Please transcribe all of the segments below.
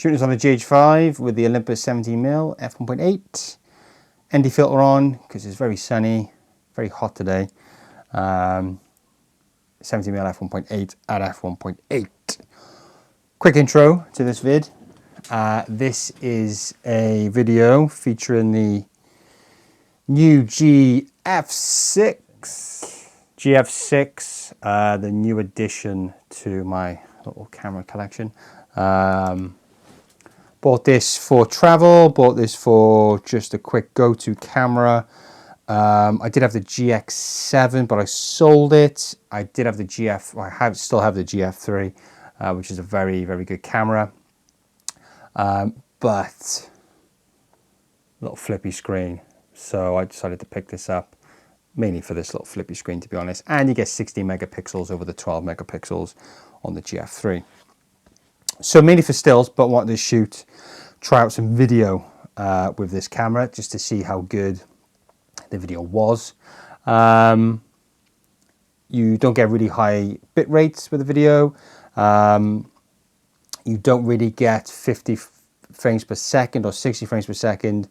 Shooting this on the GH5 with the Olympus 17mm f1.8. ND filter on because it's very sunny, very hot today. 17mm f1.8 at f1.8. Quick intro to this vid. This is a video featuring the new GF6. GF6, the new addition to my little camera collection. Bought this for travel, bought this for just a quick go-to camera. I did have the GX7, but I sold it. I did have the still have the GF3, which is a very, very good camera. But a little flippy screen. So I decided to pick this up, mainly for this little flippy screen, to be honest. And you get 60 megapixels over the 12 megapixels on the GF3. So mainly for stills, but wanted to try out some video with this camera just to see how good the video was. You don't get really high bit rates with the video. You don't really get 50 frames per second or 60 frames per second.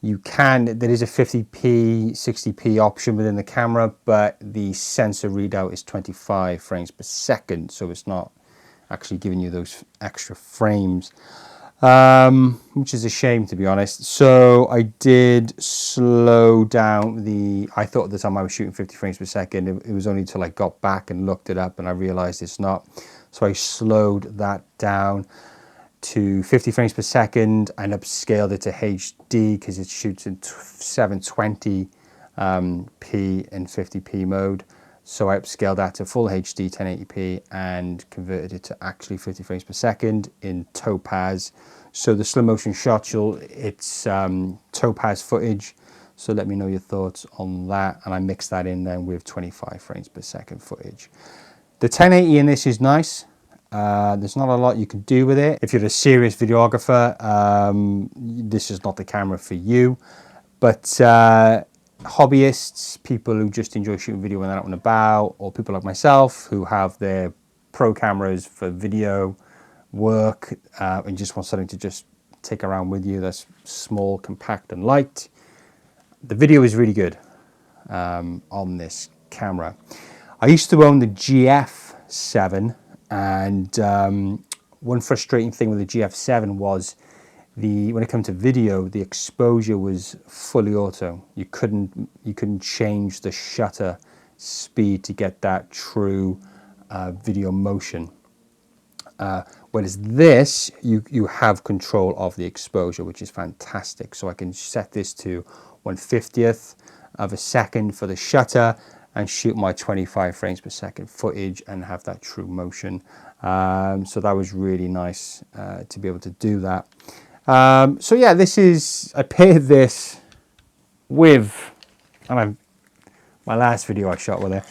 There is a 50p, 60p option within the camera, but the sensor readout is 25 frames per second, so it's not actually giving you those extra frames, which is a shame, to be honest. So I did slow down I thought at the time I was shooting 50 frames per second. It was only until I got back and looked it up and I realized it's not. So I slowed that down to 50 frames per second and upscaled it to HD because it shoots in 720p and 50p mode. So I upscaled that to full HD 1080p and converted it to actually 50 frames per second in Topaz. So the slow motion shots, it's Topaz footage. So let me know your thoughts on that. And I mixed that in then with 25 frames per second footage. The 1080 in this is nice. There's not a lot you can do with it. If you're a serious videographer, this is not the camera for you. But hobbyists, people who just enjoy shooting video when they're out and about, or people like myself who have their pro cameras for video work and just want something to just take around with you that's small, compact and light. The video is really good on this camera. I used to own the GF7, and one frustrating thing with the GF7 was when it came to video, the exposure was fully auto. You couldn't change the shutter speed to get that true video motion. Whereas this, you have control of the exposure, which is fantastic. So I can set this to 1/50th of a second for the shutter and shoot my 25 frames per second footage and have that true motion. So that was really nice to be able to do that. So yeah, I paired this with, my last video I shot with it.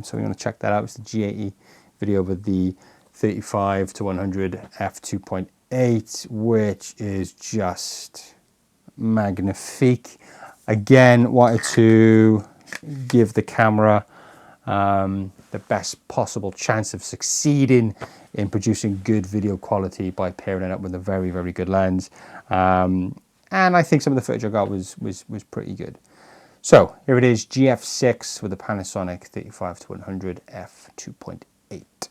So we're going to check that out. It's the G80 video with the 35 to 100 f2.8, which is just magnifique. Again, wanted to give the camera the best possible chance of succeeding in producing good video quality by pairing it up with a very, very good lens. And I think some of the footage I got was pretty good. So here it is, GF6 with the Panasonic 35 to 100 f2.8.